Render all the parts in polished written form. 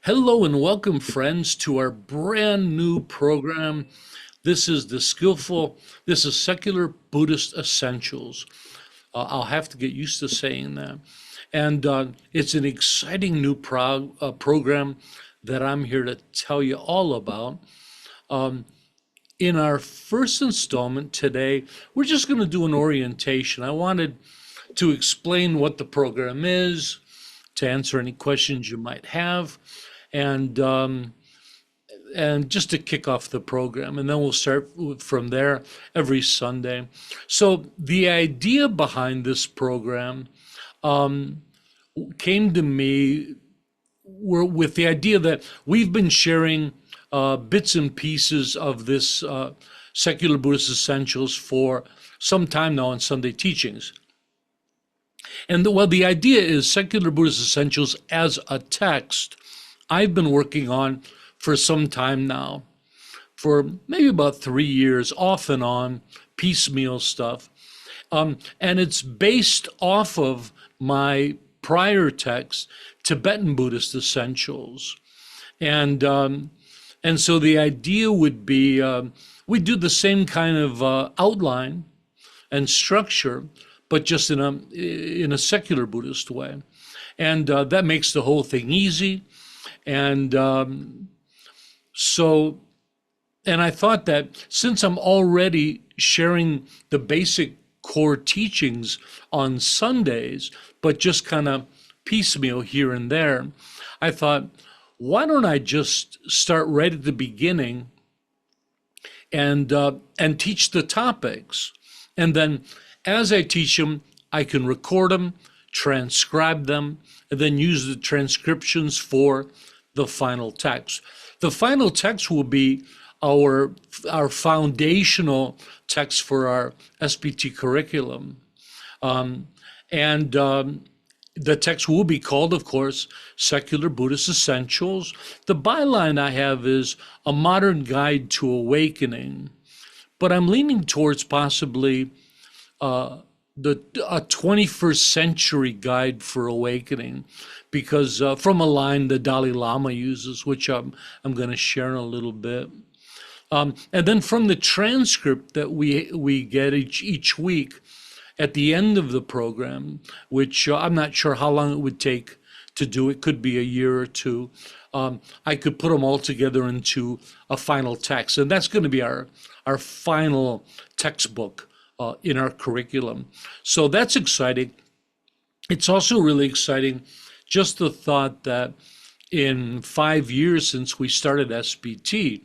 Hello and welcome, friends, to our brand new program. This is Secular Buddhist Essentials. I'll have to get used to saying that. And it's an exciting new program that I'm here to tell you all about. Um, in our first installment today, we're just going to do an orientation. I wanted to explain what the program is, to answer any questions you might have, and just to kick off the program, and then we'll start from there every Sunday. So the idea behind this program um, came to me with the idea that we've been sharing bits and pieces of this Secular Buddhist Essentials for some time now in Sunday teachings. And the idea is Secular Buddhist Essentials as a text I've been working on for some time now, for maybe about 3 years, off and on, piecemeal stuff. And it's based off of my prior text, Tibetan Buddhist Essentials. And so the idea would be we do the same kind of outline and structure, but just in a secular Buddhist way. And that makes the whole thing easy. And and I thought that since I'm already sharing the basic core teachings on Sundays, but just kind of piecemeal here and there, I thought, why don't I just start right at the beginning and teach the topics, and then as I teach them, I can record them, transcribe them, and then use the transcriptions for the final text. The final text will be our foundational text for our SBT curriculum. And the text will be called, of course, Secular Buddhist Essentials. The byline I have is A Modern Guide to Awakening, but I'm leaning towards possibly a 21st century guide for awakening, because from a line the Dalai Lama uses, which I'm going to share in a little bit. And then from the transcript that we get each week at the end of the program, which I'm not sure how long it would take to do. It could be a year or two. I could put them all together into a final text, and that's going to be our final textbook in our curriculum. So that's exciting. It's also really exciting, just the thought that in 5 years since we started SBT,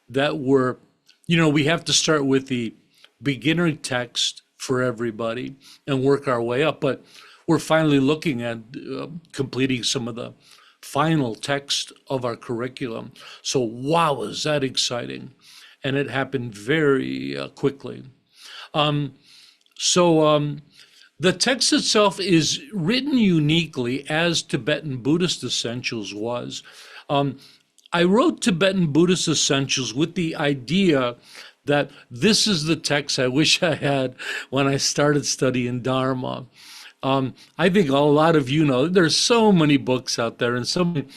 that we have to start with the beginner text for everybody and work our way up. But we're finally looking at completing some of the final text of our curriculum. So wow, is that exciting. And it happened very quickly. The text itself is written uniquely as Tibetan Buddhist Essentials was. I wrote Tibetan Buddhist Essentials with the idea that this is the text I wish I had when I started studying Dharma. I think a lot of you know there's so many books out there and so many,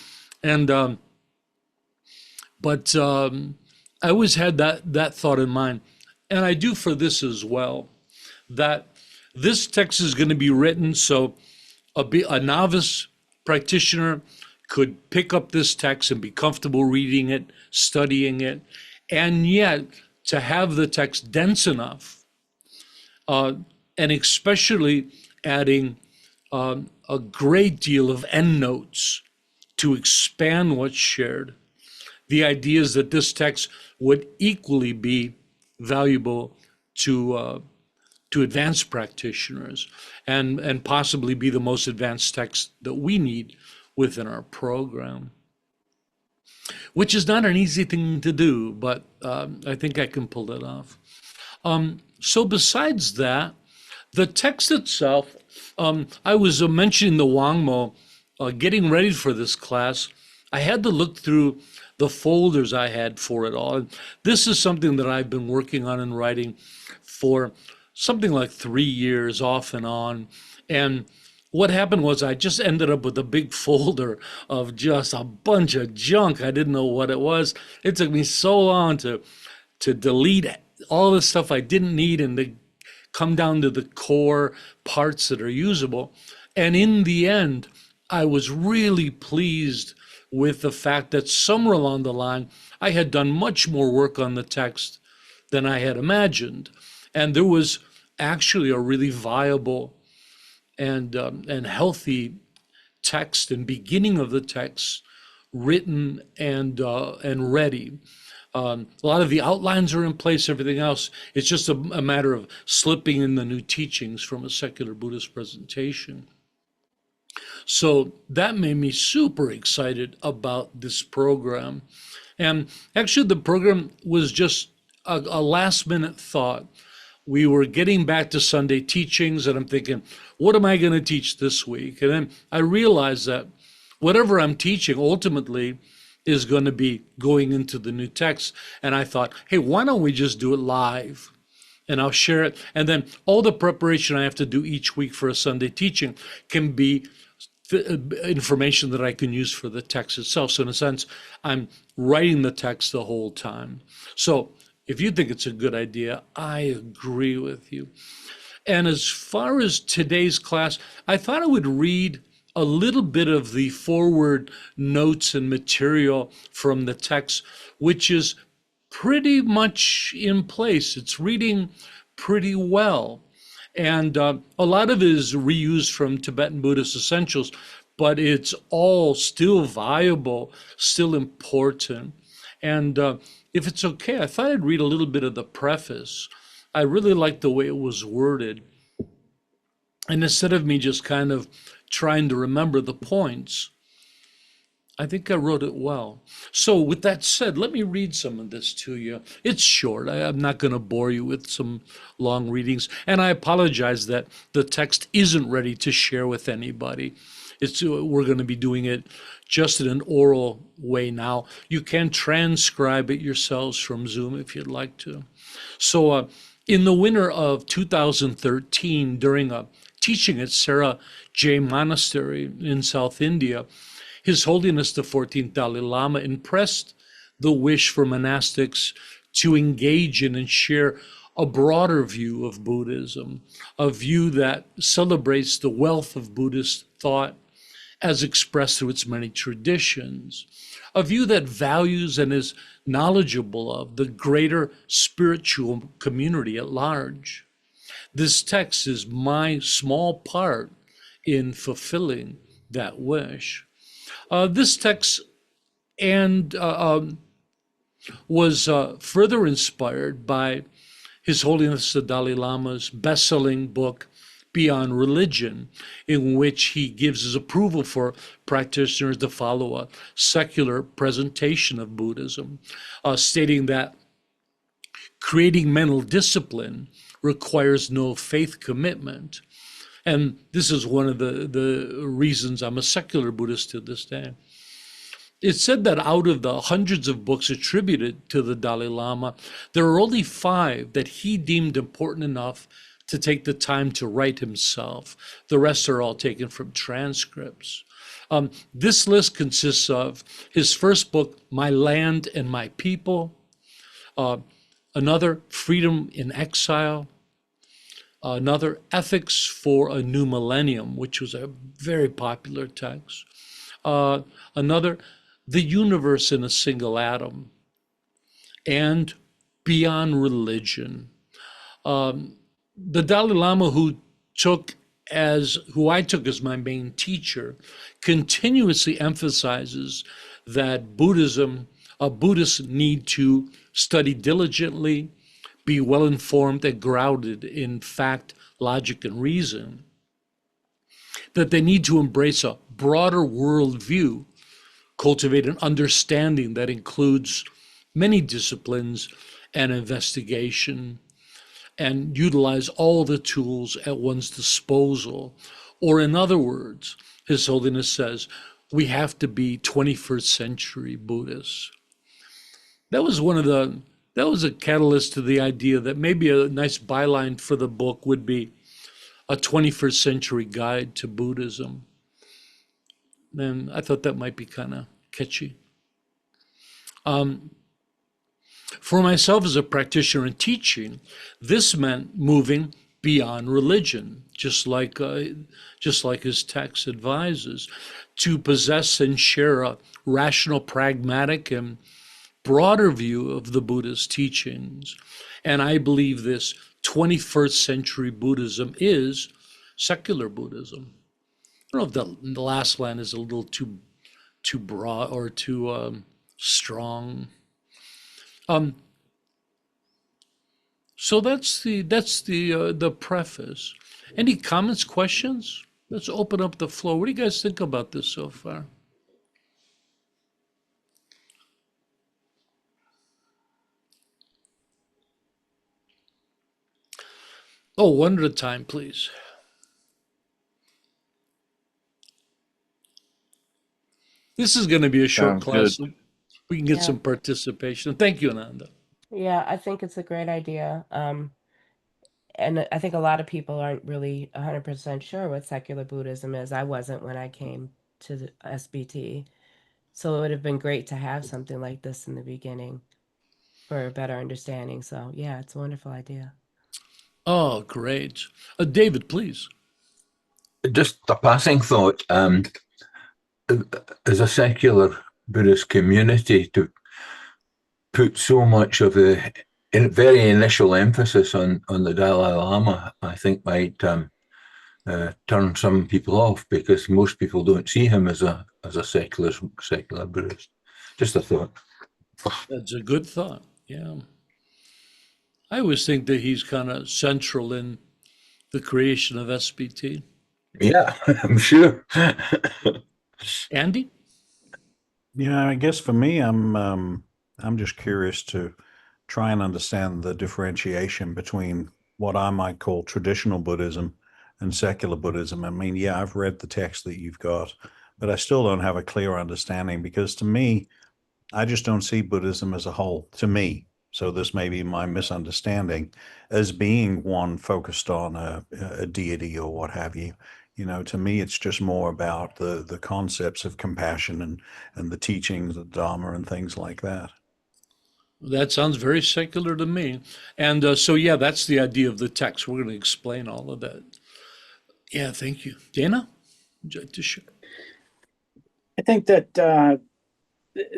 and but I always had that thought in mind, and I do for this as well, that this text is going to be written so a novice practitioner could pick up this text and be comfortable reading it, studying it, and yet to have the text dense enough, and especially adding a great deal of endnotes to expand what's shared. The idea is that this text would equally be valuable to advanced practitioners, and possibly be the most advanced text that we need within our program, which is not an easy thing to do, but I think I can pull it off. So besides that, the text itself, I was mentioning the Wangmo, getting ready for this class, I had to look through the folders I had for it all. And this is something that I've been working on and writing for something like 3 years off and on. And what happened was I just ended up with a big folder of just a bunch of junk. I didn't know what it was. It took me so long to delete all the stuff I didn't need and to come down to the core parts that are usable. And in the end, I was really pleased with the fact that somewhere along the line, I had done much more work on the text than I had imagined. And there was actually a really viable and healthy text and beginning of the text written and ready. A lot of the outlines are in place, everything else. It's just a matter of slipping in the new teachings from a secular Buddhist presentation. So that made me super excited about this program. And actually, the program was just a last minute thought. We were getting back to Sunday teachings, and I'm thinking, what am I going to teach this week? And then I realized that whatever I'm teaching ultimately is going to be going into the new text. And I thought, hey, why don't we just do it live? And I'll share it. And then all the preparation I have to do each week for a Sunday teaching can be information that I can use for the text itself. So in a sense, I'm writing the text the whole time. So if you think it's a good idea, I agree with you. And as far as today's class, I thought I would read a little bit of the forward notes and material from the text, which is pretty much in place. It's reading pretty well. And a lot of it is reused from Tibetan Buddhist Essentials, but it's all still viable, still important. And if it's okay, I thought I'd read a little bit of the preface. I really like the way it was worded. And instead of me just kind of trying to remember the points, I think I wrote it well. So with that said, let me read some of this to you. It's short. I'm not going to bore you with some long readings. And I apologize that the text isn't ready to share with anybody. We're going to be doing it just in an oral way now. You can transcribe it yourselves from Zoom if you'd like to. So in the winter of 2013, during a teaching at Sarah J Monastery in South India, His Holiness the 14th Dalai Lama impressed the wish for monastics to engage in and share a broader view of Buddhism, a view that celebrates the wealth of Buddhist thought as expressed through its many traditions, a view that values and is knowledgeable of the greater spiritual community at large. This text is my small part in fulfilling that wish. This text was further inspired by His Holiness the Dalai Lama's best-selling book, Beyond Religion, in which he gives his approval for practitioners to follow a secular presentation of Buddhism, stating that creating mental discipline requires no faith commitment. And this is one of the reasons I'm a secular Buddhist to this day. It's said that out of the hundreds of books attributed to the Dalai Lama, there are only 5 that he deemed important enough to take the time to write himself. The rest are all taken from transcripts. This list consists of his first book, My Land and My People, another, Freedom in Exile, another, Ethics for a New Millennium, which was a very popular text, another, The Universe in a Single Atom, and Beyond Religion. The Dalai Lama, who I took as my main teacher, continuously emphasizes that Buddhists need to study diligently, be well-informed and grounded in fact, logic, and reason, that they need to embrace a broader worldview, cultivate an understanding that includes many disciplines and investigation, and utilize all the tools at one's disposal. Or in other words, His Holiness says, we have to be 21st century Buddhists. That was a catalyst to the idea that maybe a nice byline for the book would be a 21st century guide to Buddhism. And I thought that might be kind of catchy. For myself as a practitioner and teaching, this meant moving beyond religion, just like his text advises, to possess and share a rational, pragmatic, and broader view of the Buddha's teachings. And I believe this 21st century Buddhism is secular Buddhism. I don't know if the last line is a little too broad or too strong. So that's the preface. Any comments, questions? Let's open up the floor. What do you guys think about this so far? Oh, one at a time, please. This is going to be a short Sounds good. class, so we can get Yeah. some participation. Thank you, Ananda. Yeah, I think it's a great idea. And I think a lot of people aren't really 100% sure what secular Buddhism is. I wasn't when I came to the SBT. So it would have been great to have something like this in the beginning for a better understanding. So yeah, it's a wonderful idea. Oh, great. David, please. Just a passing thought. As a secular Buddhist community, to put so much of the very initial emphasis on the Dalai Lama, I think might turn some people off, because most people don't see him as a secular Buddhist. Just a thought. That's a good thought. Yeah. I always think that he's kind of central in the creation of SBT. Yeah, I'm sure. Andy? Yeah, I guess for me, I'm just curious to try and understand the differentiation between what I might call traditional Buddhism and secular Buddhism. I mean, yeah, I've read the text that you've got, but I still don't have a clear understanding, because to me, I just don't see Buddhism as a whole, to me. So this may be my misunderstanding, as being one focused on a deity or what have you. You know, to me, it's just more about the concepts of compassion and the teachings of Dharma and things like that. That sounds very secular to me. And so, yeah, that's the idea of the text. We're going to explain all of that. Yeah, thank you. Dana? Would you like to share? I think that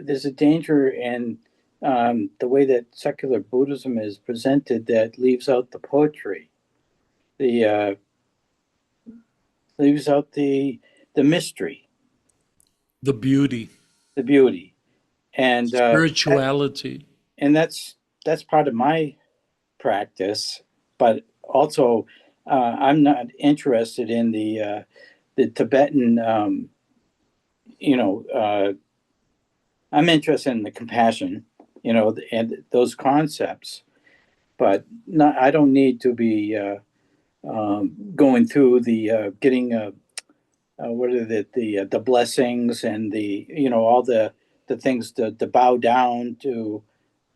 there's a danger in the way that secular Buddhism is presented that leaves out the poetry, the leaves out the mystery, The beauty, the beauty, and spirituality. and that's part of my practice. But also, I'm not interested in the Tibetan. I'm interested in the compassion, and those concepts, but not. I don't need to be going through the getting what are the blessings and all the things to bow down to,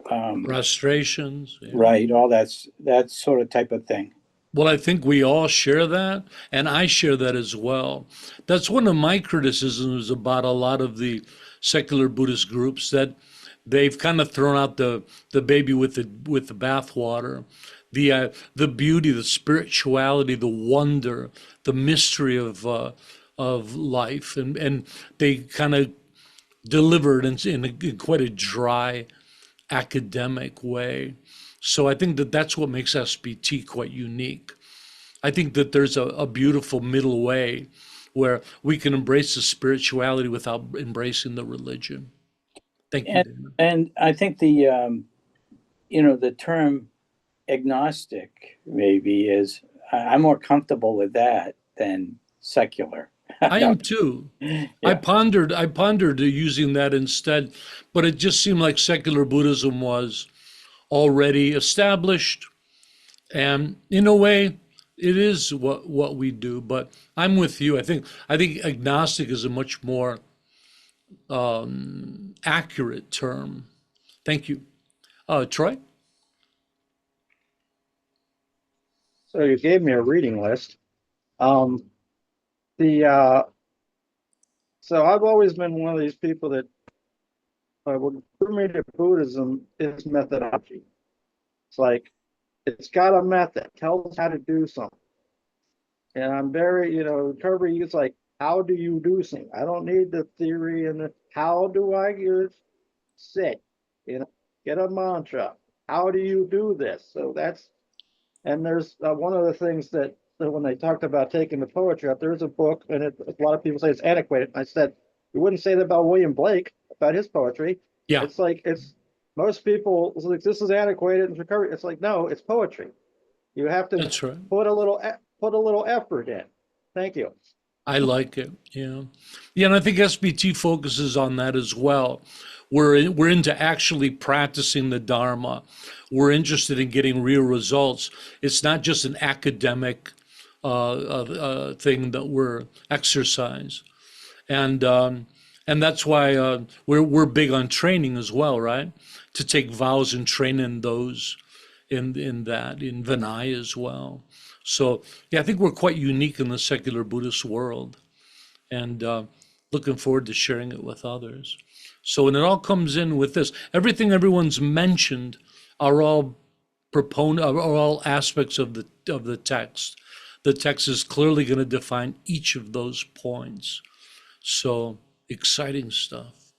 Prostrations. Yeah. right? All that sort of type of thing. Well, I think we all share that, and I share that as well. That's one of my criticisms about a lot of the secular Buddhist groups, that they've kind of thrown out the baby with the bathwater. The beauty, the spirituality, the wonder, the mystery of life, and they kind of deliver it in quite a dry academic way. So I think that that's what makes SBT quite unique. I think that there's a beautiful middle way where we can embrace the spirituality without embracing the religion. Thank you, And Dana. and I think the term agnostic maybe is, I'm more comfortable with that than secular. I am too. I Yeah. pondered using that instead, but it just seemed like secular Buddhism was already established, and in a way, it is what we do. But I'm with you. I think agnostic is a much more accurate term. Thank you, Troy. So you gave me a reading list, Um, the so I've always been one of these people that what drew me to Buddhism is methodology. It's like it's got a method, tells how to do something. And I'm very, recovery is like, how do you do something? I don't need the theory and the how do I use sit, get a mantra. How do you do this? So and there's one of the things that when they talked about taking the poetry up, there's a book, and a lot of people say it's antiquated. I said, you wouldn't say that about William Blake, about his poetry. Yeah, It's like, most people, it's like, this is antiquated and recovery. It's like, no, it's poetry. You have to that's right. put a little effort in. Thank you. I like it. Yeah. Yeah, and I think SBT focuses on that as well. We're into actually practicing the Dharma. We're interested in getting real results. It's not just an academic thing that we're exercise. And that's why we're big on training as well, right? To take vows and train in those in Vinaya as well. So yeah, I think we're quite unique in the secular Buddhist world, and looking forward to sharing it with others. So when it all comes in with this, everything everyone's mentioned are all are all aspects of the text. The text is clearly going to define each of those points. So exciting stuff.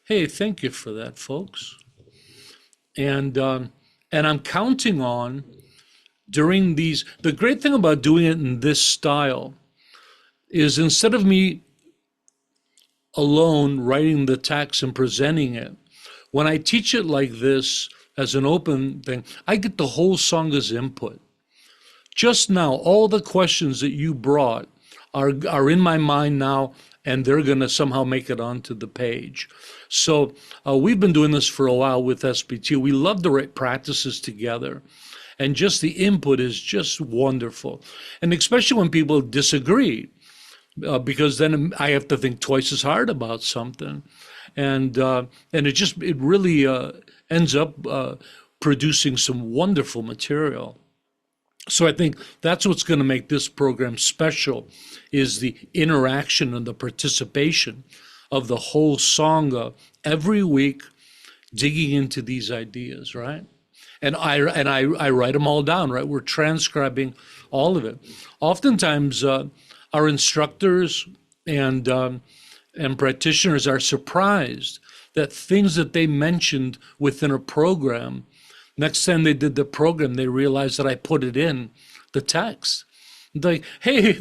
Hey, thank you for that, folks. And I'm counting on during these. The great thing about doing it in this style is instead of me alone writing the text and presenting it, when I teach it like this as an open thing, I get the whole Sangha's input. Just now, all the questions that you brought are in my mind now, and they're going to somehow make it onto the page. So we've been doing this for a while with SBT. We love to write practices together, and just the input is just wonderful. And especially when people disagree, because then I have to think twice as hard about something, and it really ends up producing some wonderful material. So I think that's what's going to make this program special, is the interaction and the participation of the whole Sangha every week, digging into these ideas, right? And I write them all down, right? We're transcribing all of it. Oftentimes, our instructors and practitioners are surprised that things that they mentioned within a program, next time they did the program, they realized that I put it in the text. Like, hey,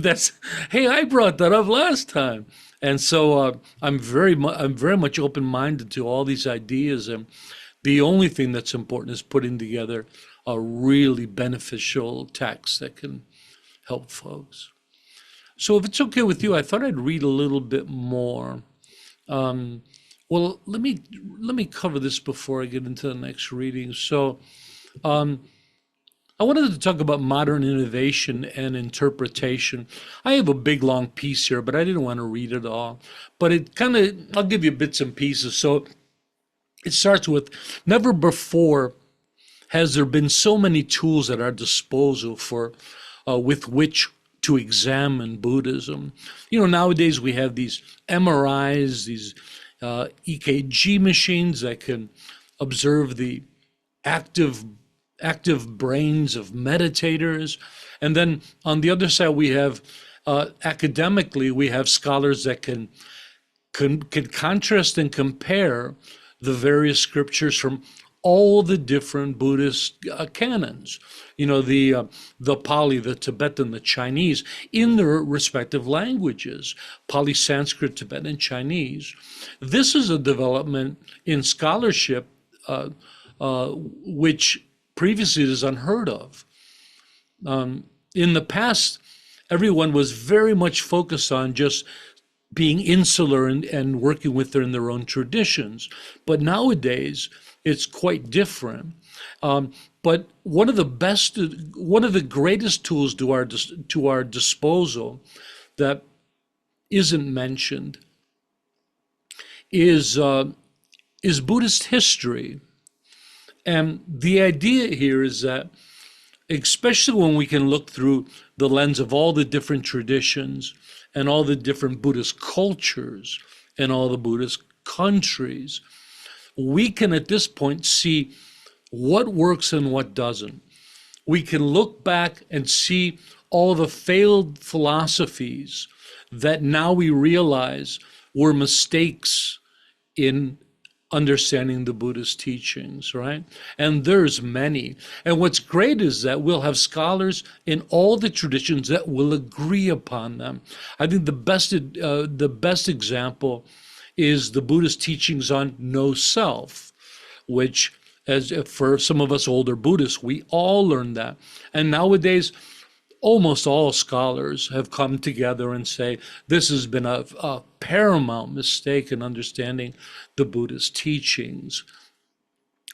I brought that up last time. And so I'm very much open-minded to all these ideas. And the only thing that's important is putting together a really beneficial text that can help folks. So if it's okay with you, I thought I'd read a little bit more. Well, let me cover this before I get into the next reading. So I wanted to talk about modern innovation and interpretation. I have a big long piece here, but I didn't want to read it all. But I'll give you bits and pieces. So it starts with, never before has there been so many tools at our disposal with which to examine Buddhism. Nowadays we have these MRIs, these EKG machines that can observe the active brains of meditators. And then on the other side, we have academically, we have scholars that can contrast and compare the various scriptures from all the different Buddhist canons, the Pali, the Tibetan, the Chinese, in their respective languages, Pali, Sanskrit, Tibetan, and Chinese. This is a development in scholarship which previously is unheard of. In the past, everyone was very much focused on just being insular and working within their own traditions. But nowadays, it's quite different. But one of the greatest tools to our disposal that isn't mentioned is Buddhist history. And the idea here is that especially when we can look through the lens of all the different traditions and all the different Buddhist cultures and all the Buddhist countries. We can at this point see what works and what doesn't. We can look back and see all the failed philosophies that now we realize were mistakes in understanding the Buddhist teachings, right? And there's many. And what's great is that we'll have scholars in all the traditions that will agree upon them. I think the best example is the Buddhist teachings on no self, which, as for some of us older Buddhists, we all learned that. And nowadays, almost all scholars have come together and say this has been a paramount mistake in understanding the Buddhist teachings.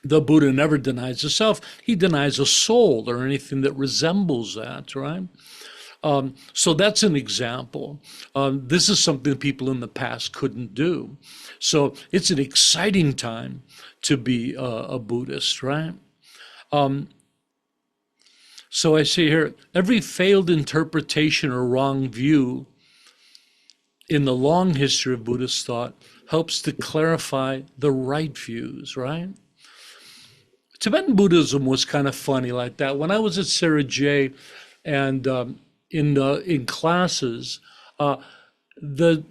The Buddha never denies the self. He denies a soul or anything that resembles that, right? So that's an example. This is something people in the past couldn't do. So it's an exciting time to be a Buddhist, right? So I see here, every failed interpretation or wrong view in the long history of Buddhist thought helps to clarify the right views, right? Tibetan Buddhism was kind of funny like that. When I was at Sarah J. and in classes, the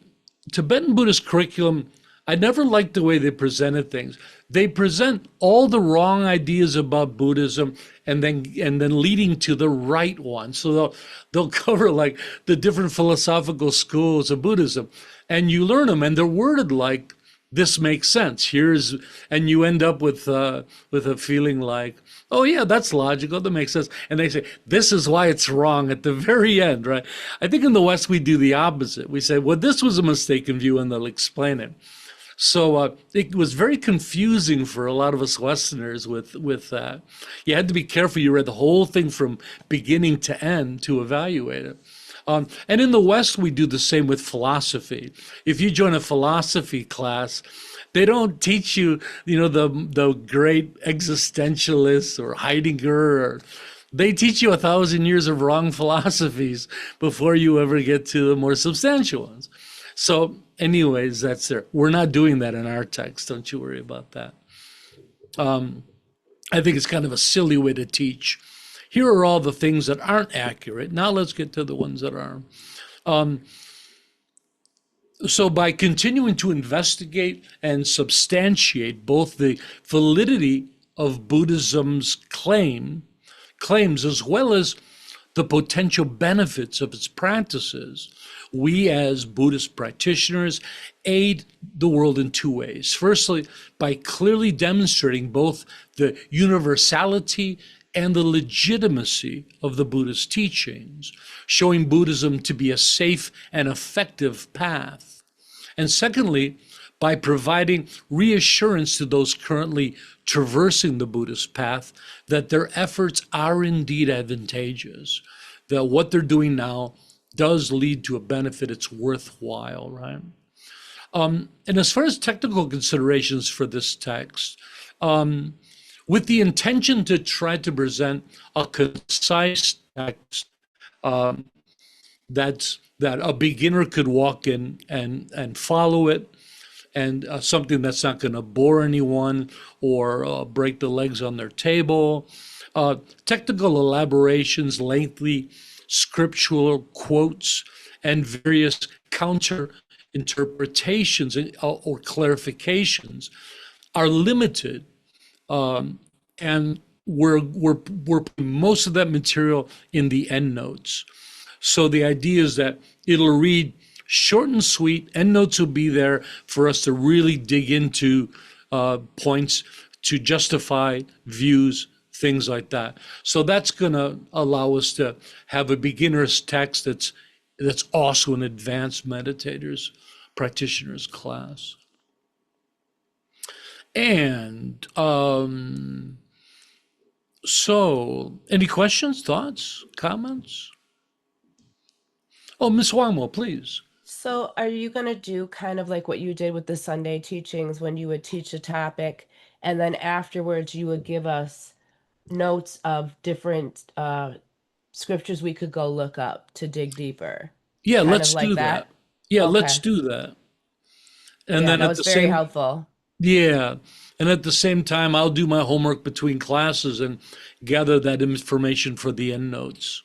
Tibetan Buddhist curriculum, I never liked the way they presented things. They present all the wrong ideas about Buddhism and then leading to the right one. So they'll cover like the different philosophical schools of Buddhism, and you learn them, and they're worded like this makes sense. And you end up with a feeling like, oh yeah, that's logical, that makes sense. And they say, this is why it's wrong at the very end, right? I think in the West we do the opposite. We say, well, this was a mistaken view, and they'll explain it. So it was very confusing for a lot of us Westerners with that. You had to be careful. You read the whole thing from beginning to end to evaluate it. And in the West, we do the same with philosophy. If you join a philosophy class, they don't teach you, the great existentialists or Heidegger. They teach you 1,000 years of wrong philosophies before you ever get to the more substantial ones. So anyways, that's there. We're not doing that in our text. Don't you worry about that. I think it's kind of a silly way to teach. Here are all the things that aren't accurate. Now let's get to the ones that are. So by continuing to investigate and substantiate both the validity of Buddhism's claims as well as the potential benefits of its practices, we as Buddhist practitioners aid the world in two ways. Firstly, by clearly demonstrating both the universality and the legitimacy of the Buddhist teachings, showing Buddhism to be a safe and effective path. And secondly, by providing reassurance to those currently traversing the Buddhist path that their efforts are indeed advantageous, that what they're doing now does lead to a benefit, it's worthwhile, right? And as far as technical considerations for this text, with the intention to try to present a concise text that a beginner could walk in and follow it, and something that's not going to bore anyone or break the legs on their table. Technical elaborations, lengthy scriptural quotes, and various counter interpretations or clarifications are limited, and we're putting most of that material in the endnotes. So the idea is that it'll read short and sweet. Endnotes will be there for us to really dig into points to justify views, things like that. So that's going to allow us to have a beginner's text that's also an advanced meditators, practitioners class. And so any questions, thoughts, comments? Oh, Ms. Wamo, please. So are you going to do kind of like what you did with the Sunday teachings when you would teach a topic and then afterwards you would give us notes of different scriptures we could go look up to dig deeper. Yeah, Kind let's of like do that. that. Yeah, let's Okay. do that. And Yeah, then that at was the very same, helpful. yeah, and at the same time, I'll do my homework between classes and gather that information for the end notes.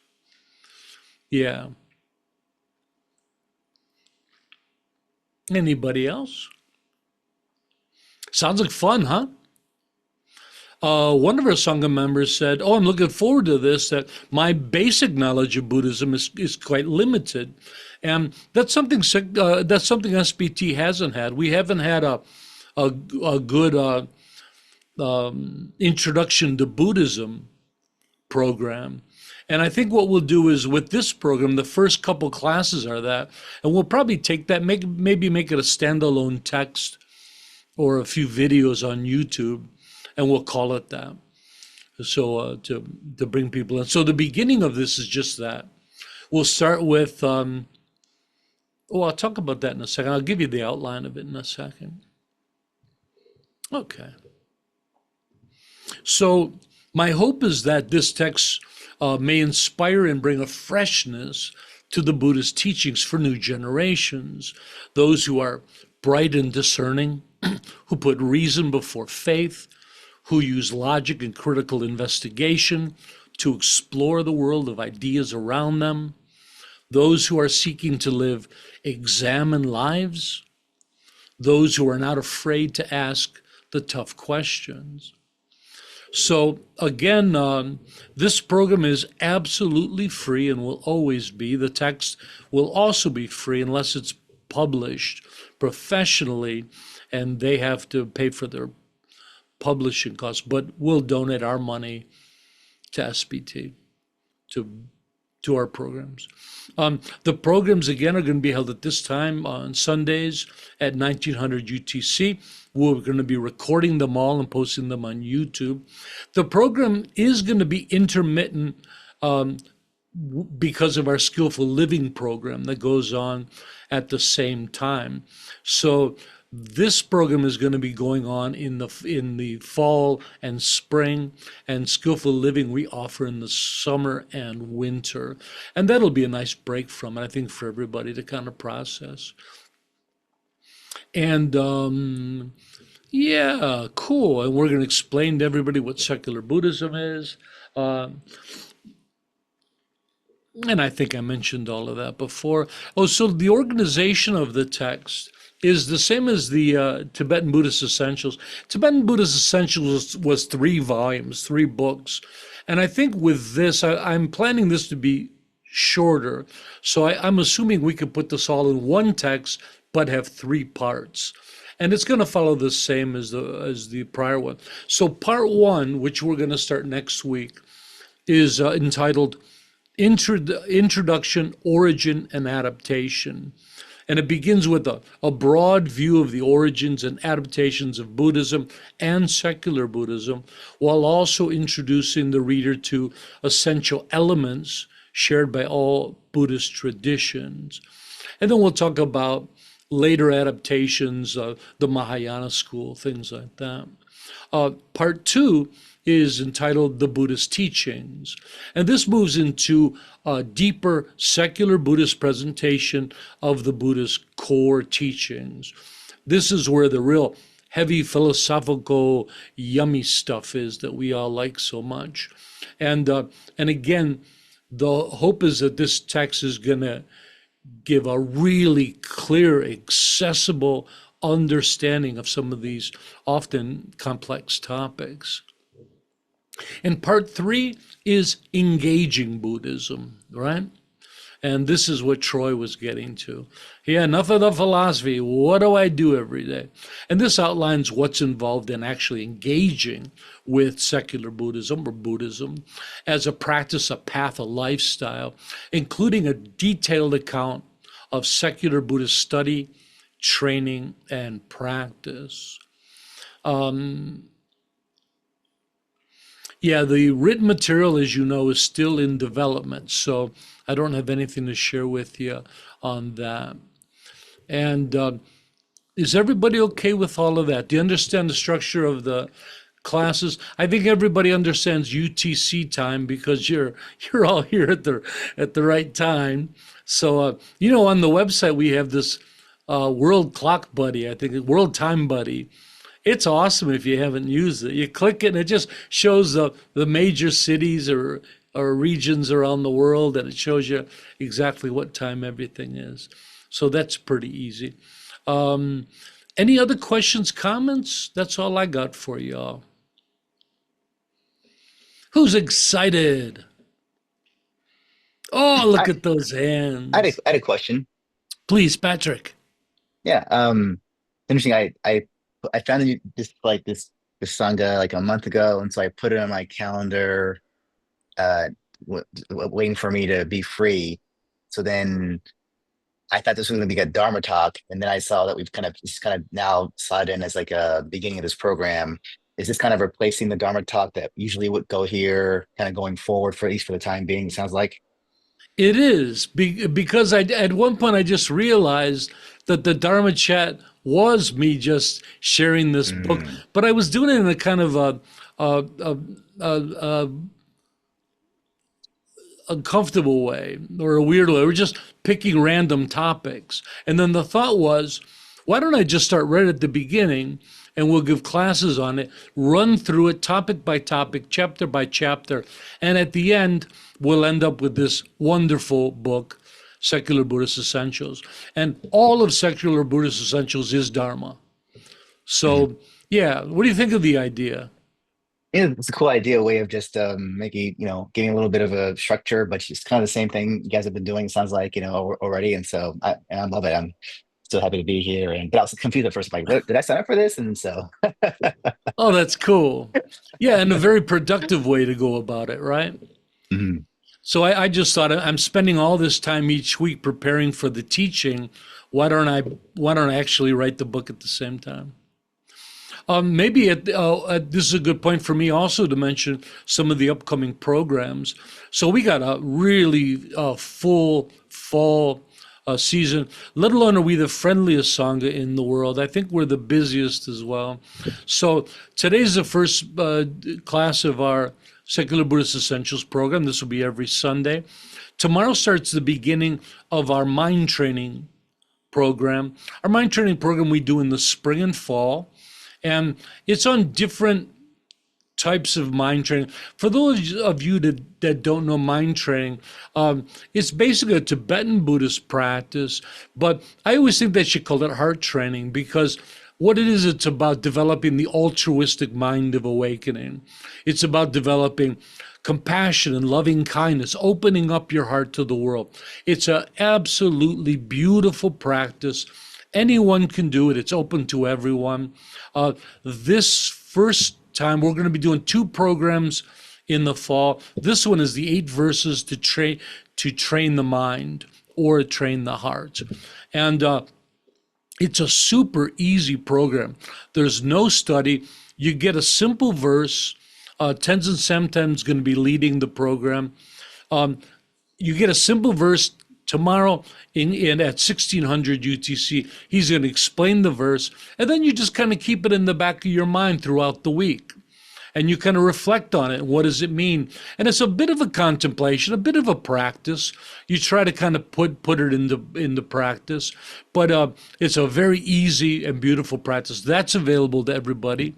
Yeah. Anybody else? Sounds like fun, huh? One of our Sangha members said, "Oh, I'm looking forward to this. That my basic knowledge of Buddhism is quite limited, and that's something SBT hasn't had. We haven't had a good introduction to Buddhism program." And I think what we'll do is with this program, the first couple classes are that, and we'll probably take that, maybe make it a standalone text or a few videos on YouTube, and we'll call it that. So to bring people in. So the beginning of this is just that. We'll start with, I'll talk about that in a second. I'll give you the outline of it in a second. Okay. So my hope is that this text may inspire and bring a freshness to the Buddhist teachings for new generations, those who are bright and discerning, who put reason before faith, who use logic and critical investigation to explore the world of ideas around them, those who are seeking to live examined lives, those who are not afraid to ask the tough questions. So again, this program is absolutely free and will always be. The text will also be free unless it's published professionally, and they have to pay for their publishing costs, but we'll donate our money to SBT, to our programs. The programs, again, are going to be held at this time on Sundays at 1900 UTC. We're going to be recording them all and posting them on YouTube. The program is going to be intermittent because of our skillful living program that goes on at the same time. So this program is going to be going on in the fall and spring, and skillful living we offer in the summer and winter. And that'll be a nice break from it, I think, for everybody to kind of process. And yeah, cool. And we're going to explain to everybody what secular Buddhism is. And I think I mentioned all of that before. Oh, so the organization of the text is the same as the Tibetan Buddhist Essentials. Tibetan Buddhist Essentials was 3 volumes, 3 books. And I think with this, I'm planning this to be shorter. So I'm assuming we could put this all in one text, but have 3 parts. And it's going to follow the same as the prior one. So part 1, which we're going to start next week, is entitled Introduction, Origin, and Adaptation. And it begins with a broad view of the origins and adaptations of Buddhism and secular Buddhism, while also introducing the reader to essential elements shared by all Buddhist traditions. And then we'll talk about later adaptations, the Mahayana school, things like that. Part 2 is entitled The Buddhist Teachings. And this moves into a deeper secular Buddhist presentation of the Buddhist core teachings. This is where the real heavy philosophical, yummy stuff is that we all like so much. And again, the hope is that this text is going to give a really clear, accessible understanding of some of these often complex topics. And part 3 is engaging Buddhism, right? And this is what Troy was getting to. Yeah, enough of the philosophy. What do I do every day? And this outlines what's involved in actually engaging with secular Buddhism or Buddhism as a practice, a path, a lifestyle, including a detailed account of secular Buddhist study, training, and practice. Yeah, the written material, as you know, is still in development, so I don't have anything to share with you on that. And is everybody okay with all of that? Do you understand the structure of the classes. I think everybody understands UTC time because you're all here at the right time. So on the website we have this World Clock Buddy, I think World Time Buddy. It's awesome if you haven't used it. You click it and it just shows the major cities or regions around the world, and it shows you exactly what time everything is. So that's pretty easy. Any other questions, comments? That's all I got for y'all. Who's excited? Oh, look at those hands. I had a question. Please, Patrick. Yeah. Interesting. I found this sangha like a month ago, and so I put it on my calendar, waiting for me to be free. So then I thought this was going to be a Dharma talk, and then I saw that it's kind of now slotted in as like a beginning of this program. Is this kind of replacing the Dharma talk that usually would go here, kind of going forward for at least for the time being? It sounds like. It is because at one point I just realized that the Dharma chat was me just sharing this book, but I was doing it in a kind of a uncomfortable way or a weird way. We're just picking random topics, and then the thought was, why don't I just start right at the beginning? And we'll give classes on it, run through it topic by topic, chapter by chapter. And at the end, we'll end up with this wonderful book, Secular Buddhist Essentials. And all of Secular Buddhist Essentials is Dharma. So, yeah, what do you think of the idea? Yeah, it's a cool idea, way of just making, getting a little bit of a structure, but it's kind of the same thing you guys have been doing, sounds like, already. And so I love it. I'm still happy to be here. But I was confused at first, like, did I sign up for this? And so. Oh, that's cool. Yeah, and a very productive way to go about it, right? Mm-hmm. So I just thought, I'm spending all this time each week preparing for the teaching. Why don't I actually write the book at the same time? Maybe this is a good point for me also to mention some of the upcoming programs. So we got a really full fall season. Let alone are we the friendliest sangha in the world. I think we're the busiest as well. So today's the first class of our Secular Buddhist Essentials program. This will be every Sunday. Tomorrow starts the beginning of our mind training program. Our mind training program we do in the spring and fall. And it's on different types of mind training. For those of you that don't know mind training, it's basically a Tibetan Buddhist practice, but I always think they should call it heart training because what it is, it's about developing the altruistic mind of awakening. It's about developing compassion and loving kindness, opening up your heart to the world. It's an absolutely beautiful practice. Anyone can do it. It's open to everyone. This first time, we're going to be doing 2 programs in the fall. This one is the 8 verses to train the mind or train the heart. And it's a super easy program. There's no study. You get a simple verse. Tenzin Samten is going to be leading the program. You get a simple verse. Tomorrow in at 1600 UTC, he's going to explain the verse, and then you just kind of keep it in the back of your mind throughout the week. And you kind of reflect on it. What does it mean? And it's a bit of a contemplation, a bit of a practice. You try to kind of put it into practice, but it's a very easy and beautiful practice. That's available to everybody.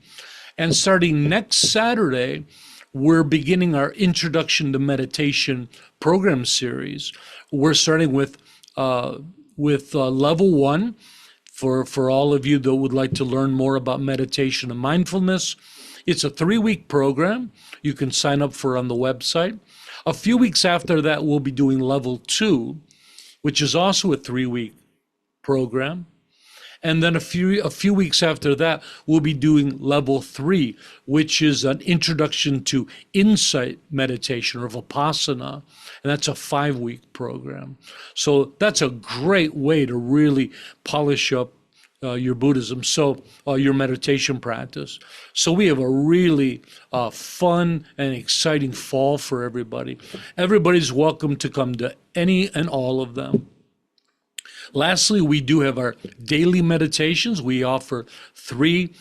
And starting next Saturday, we're beginning our Introduction to Meditation program series. We're starting with level 1 for all of you that would like to learn more about meditation and mindfulness. It's a 3-week program. You can sign up for on the website. A few weeks after that, we'll be doing level 2, which is also a 3-week program. And then a few weeks after that, we'll be doing level 3, which is an introduction to insight meditation or vipassana. And that's a 5-week program. So that's a great way to really polish up your Buddhism, so your meditation practice. So we have a really fun and exciting fall for everybody. Everybody's welcome to come to any and all of them. Lastly, we do have our daily meditations. We offer 3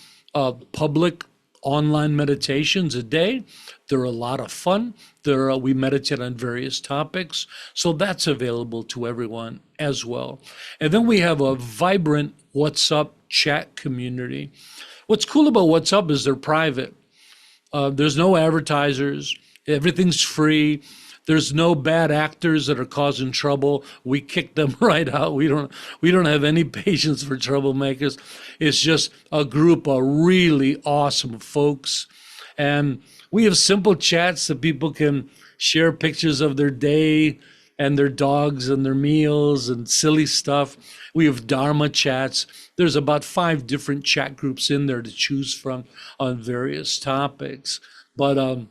public online meditations a day. They're a lot of fun. We meditate on various topics. So that's available to everyone as well. And then we have a vibrant What's Up chat community. What's cool about What's Up is they're private. There's no advertisers. Everything's free. There's no bad actors that are causing trouble. We kick them right out. We don't have any patience for troublemakers. It's just a group of really awesome folks. And we have simple chats that people can share pictures of their day and their dogs and their meals and silly stuff. We have Dharma chats. There's about 5 different chat groups in there to choose from on various topics. But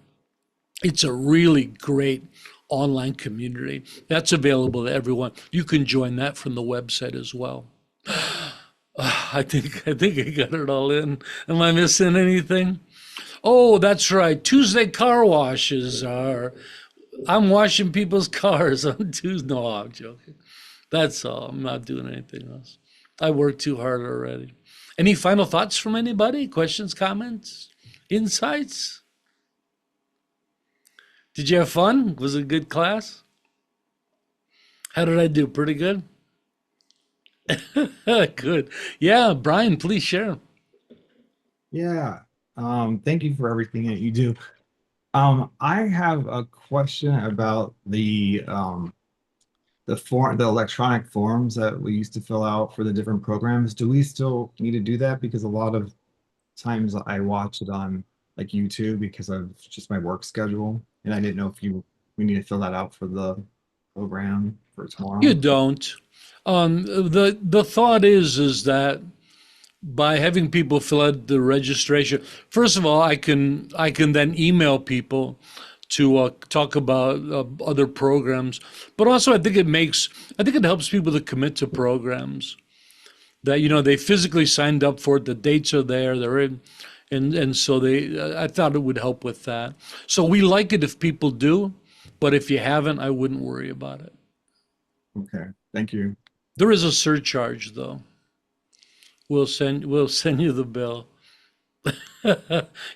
it's a really great online community that's available to everyone. You can join that from the website as well. I think I got it all in. Am I missing anything? Oh, that's right. Tuesday car washes are. I'm washing people's cars on Tuesday. No, I'm joking. That's all. I'm not doing anything else. I worked too hard already. Any final thoughts from anybody? Questions, comments, insights? Did you have fun? Was it a good class? How did I do? Pretty good? Good. Yeah, Brian, please share. Yeah. Thank you for everything that you do. I have a question about the electronic forms that we used to fill out for the different programs. Do we still need to do that? Because a lot of times I watch it on like YouTube because of just my work schedule, and I didn't know if we need to fill that out for the program for tomorrow. You don't. The thought is that by having people fill out the registration, first of all, I can then email people to talk about other programs, but also I think it helps people to commit to programs that they physically signed up for it. The dates are there. They're in. And so I thought it would help with that. So we like it if people do, but if you haven't, I wouldn't worry about it. Okay, thank you. There is a surcharge though. We'll send you the bill.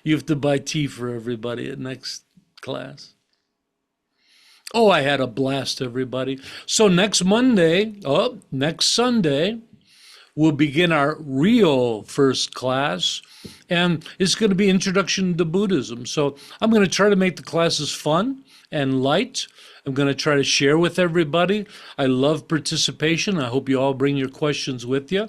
You have to buy tea for everybody at next class. Oh, I had a blast, everybody. So next Sunday, we'll begin our real first class, and it's going to be Introduction to Buddhism. So I'm going to try to make the classes fun and light. I'm going to try to share with everybody. I love participation. I hope you all bring your questions with you.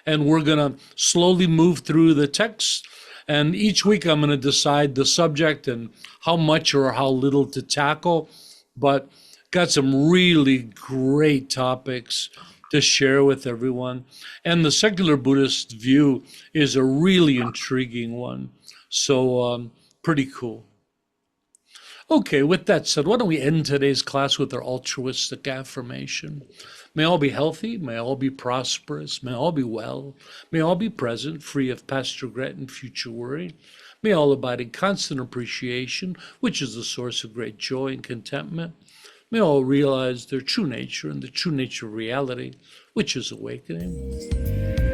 And we're going to slowly move through the text. And each week I'm going to decide the subject and how much or how little to tackle. But got some really great topics to share with everyone. And the secular Buddhist view is a really intriguing one. So pretty cool. Okay, with that said, why don't we end today's class with our altruistic affirmation? May all be healthy, may all be prosperous, may all be well, may all be present, free of past regret and future worry. May all abide in constant appreciation, which is the source of great joy and contentment. May all realize their true nature and the true nature of reality, which is awakening.